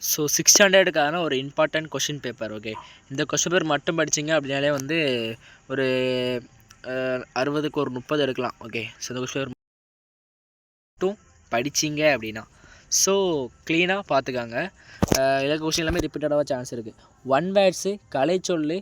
So 6th ஸ்டாண்டர்டுக்கான ஒரு important question paper. Okay, இந்த question paper மட்டும் படிச்சிங்க அப்படின்னாலே வந்து ஒரு 60க்கு ஒரு 30 எடுக்கலாம். ஓகே, ஸோ இந்த கொஷின் பேப்பர் மட்டும் படிச்சிங்க அப்படின்னா ஸோ க்ளீனாக பார்த்துக்காங்க. இலக்கு கொஷின் எல்லாமே ரிப்பீட்டடாக சான்ஸ் இருக்குது. ஒன் வேர்ட்ஸு கலை சொல்லு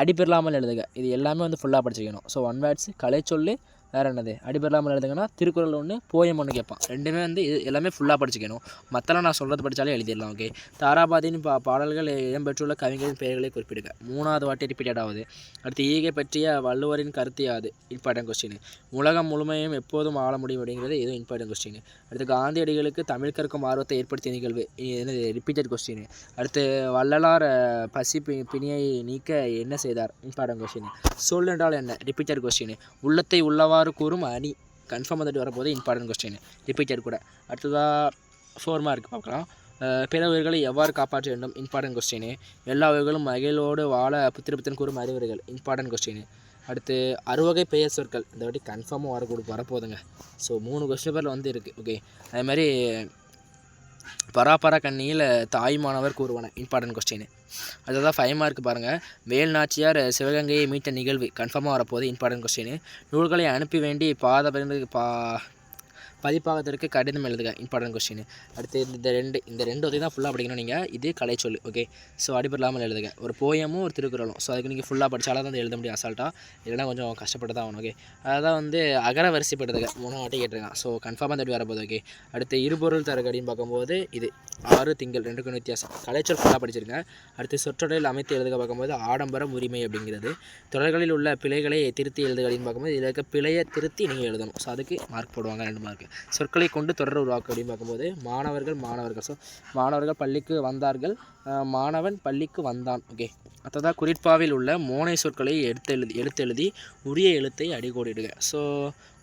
அடிபெறலாமல் எழுதுக, இது எல்லாமே வந்து ஃபுல்லாக படிச்சிக்கணும். ஸோ ஒன் வேர்ட்ஸு கலை சொல்லு வேறு என்னது அடிபெறலாமல் எழுதுங்கன்னா திருக்குறள் ஒன்று போயம் ஒன்று கேட்பான். ரெண்டுமே வந்து எல்லாமே ஃபுல்லாக படிச்சிக்கணும். மற்றெல்லாம் நான் சொல்கிறது படித்தாலே எழுதிடலாம். ஓகே, தாராபாதியின் பாடல்கள் இடம்பெற்றுள்ள கவிஞரின் பெயர்களை குறிப்பிடுங்க. 3வது வாட்டி ரிப்பீட்டட் ஆகுது. அடுத்து ஈகை பற்றிய வள்ளுவரின் கருத்து யாது, இம்பார்ட்டன்ட் கொஸ்டின். உலகம் முழுமையும் எப்போதும் ஆள முடியும் அப்படிங்கிறது இதுவும் இம்பார்ட்டன்ட் கொஸ்டின். அடுத்து காந்தியடிகளுக்கு தமிழ் கற்கும் ஆர்வத்தை ஏற்படுத்திய நிகழ்வு, என்னது ரிப்பீட்டட் கொஸ்டின். அடுத்து வள்ளலார் பசி பிணியை நீக்க என்ன செய்தார், இம்பார்ட்டன்ட் கொஸ்டின். சொல் என்றால் என்ன, ரிப்பீட்டட் கொஸ்டின். உள்ளத்தை உள்ளவாறு கூறும் அணி, கன்ஃபார்ம் வந்துட்டு வரப்போது இம்பார்ட்டன்ட் கொஸ்டின், ரிப்பீட்டட் கூட. அடுத்ததாக 4 மார்க் பார்க்கலாம். பிற உயிர்களை எவ்வாறு காப்பாற்ற வேண்டும், இம்பார்ட்டன்ட் கொஸ்டின். எல்லா உயிர்களும் மகிழ்வோடு வாழ புத்திரபுத்தன் கூறும் அறிவுரைகள், இம்பார்ட்டன்ட் கொஸ்டின். அடுத்து அறுவகை பெயர் சொற்கள், இந்த வாட்டி கன்ஃபார்மாக வரப்போகுதுங்க. ஸோ 3 கொஸ்டின் பேரில் வந்து இருக்குது. ஓகே, அதே மாதிரி பராபர கண்ணியில் தாய்மானவர் கூறுவான, இம்பார்ட்டன்ட் கொஸ்டின். அதுதான் 5 மார்க் பாருங்கள். வேல் நாச்சியார் சிவகங்கையை மீட்ட நிகழ்வு, கன்ஃபார்மாக வரப்போகுது, இம்பார்ட்டன்ட் கொஸ்டின். நூல்களை அனுப்பி வேண்டி பதிப்பாகத்திற்கு கடிதம் எழுதுக, இம்பார்ட்டன்ட் கொஸ்டின். அடுத்து இந்த ரெண்டு உதவி தான் ஃபுல்லாக படிக்கணும் நீங்கள். இது கலை சொல்லு. ஓகே, ஸோ அடிபடலாமல் எழுதுக. ஒரு போயமும் ஒரு திருக்குறளும். ஸோ அதுக்கு நீங்கள் ஃபுல்லாக படித்தாலும் தான் எழுத முடியும் அசால்ட்டாக, இல்லைனா கொஞ்சம் கஷ்டப்பட்டு தான் ஆகணும். ஓகே, அதான் வந்து அகர வரிசைப்படுத்துக 3 வாட்டி கேட்டிருக்கான். ஸோ கன்ஃபார்மாக தட்டி வரப்போகுது. ஓகே, அடுத்து இருபொருள் தரகடின்னு பார்க்கும்போது இது 6 திங்கள் 2க்கும் வித்தியாசம். கலைச்சொல் ஃபுல்லாக படிச்சிருங்க. அடுத்து சொற்றொடரில் அமைத்து எழுதுக பார்க்கும்போது ஆடம்பரம் உரிமை அப்படிங்கிறது. தொடர்களில் உள்ள பிழைகளை திருத்தி எழுதுகளின்னு பார்க்கும்போது இதில் இருக்க பிழையை திருத்தி நீங்கள் எழுதணும். ஸோ அதுக்கு மார்க் போடுவாங்க 2 மார்க். சொற்களை கொண்டு தொடர் உருவாக்கு அப்படின்னு பார்க்கும்போது மாணவர்கள். ஸோ மாணவர்கள் பள்ளிக்கு வந்தார்கள், மாணவன் பள்ளிக்கு வந்தான். ஓகே, அடுத்ததாக குறிப்பாவில் உள்ள மோனை சொற்களை எடுத்து எழுதி உரிய எழுத்தை அடிக்கோடிடுக. ஸோ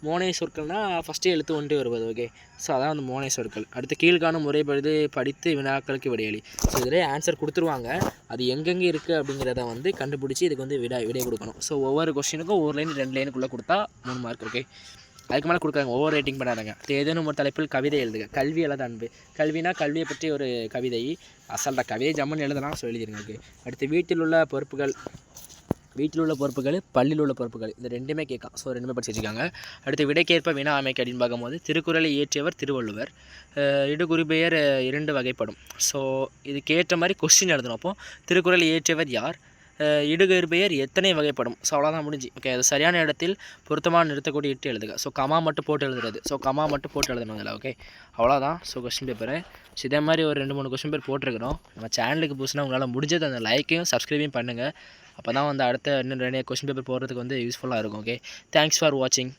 மோனை சொற்கள்னால் ஃபஸ்ட்டு எழுத்து ஒன்றே வருவது. ஓகே, ஸோ அதான் அந்த மோனை சொற்கள். அடுத்து கீழ்காணும் முறைப்படி படித்து வினாக்களுக்கு விடையளி. ஸோ இதிலே ஆன்சர் கொடுத்துருவாங்க, அது எங்கெங்கே இருக்குது அப்படிங்கிறத வந்து கண்டுபிடிச்சி இதுக்கு வந்து விடை கொடுக்கணும். ஸோ ஒவ்வொரு கொஸ்டினுக்கும் 1 லைன் 2 லைனுக்குள்ளே கொடுத்தா 3 மார்க். ஓகே, அதுக்கு மேலே கொடுக்குறாங்க, ஓவர் ரேட்டிங் பண்ணாதாங்க. ஏதேனும் ஒரு தலைப்பில் கவிதை எழுதுக. கல்வி அல்லது அன்பு. கல்வினா கல்வியை பற்றி ஒரு கவிதை, அசல்ட்டாக கவிதை ஜம்முன்னு எழுதலாம். ஸோ எழுதிருங்க. ஓகே, அடுத்து வீட்டில் உள்ள பொறுப்புகள், பள்ளியில் உள்ள பொறுப்புகள், இந்த ரெண்டுமே கேட்கும். ஸோ ரெண்டுமே படிச்சு வச்சுக்காங்க. அடுத்து விடைக்கேற்ப வினா அமைக்க அப்படின்னு பார்க்கும்போது திருக்குறளை இயற்றியவர் திருவள்ளுவர். இடுகுறிப்பெயர் 2 வகைப்படும். ஸோ இதுக்கேற்ற மாதிரி கொஸ்டின் எழுதணும். அப்போது திருக்குறளை இயற்றியவர் யார், இடுகுறிப்பெயர் எத்தனை வகைப்படும். ஸோ அவ்வளோதான் முடிஞ்சு. ஓகே, அது சரியான இடத்தில் பொருத்தமாக நிறுத்தக்கூடிய இட்டு எழுதுக. ஸோ கமா மட்டும் போட்டு எழுதுறது. ஸோ கமா மட்டும் போட்டு எழுதணும் அதில். ஓகே, அவ்வளோதான். So question paper. ஸோ இதே மாதிரி ஒரு 2-3 கொஸ்டின் பேர் போட்டிருக்கிறோம். நம்ம சேனலுக்கு புதுசுனா உங்களால் முடிஞ்சது அந்த லைக்கையும் சப்ஸ்கிரைபையும் பண்ணுங்கள். அப்போ தான் வந்து அடுத்த இன்னும் 2 கொஸ்டின் பேப்பர் போடுறதுக்கு வந்து யூஸ்ஃபுல்லாக இருக்கும். ஓகே, தேங்க்ஸ் ஃபார் வாட்சிங்.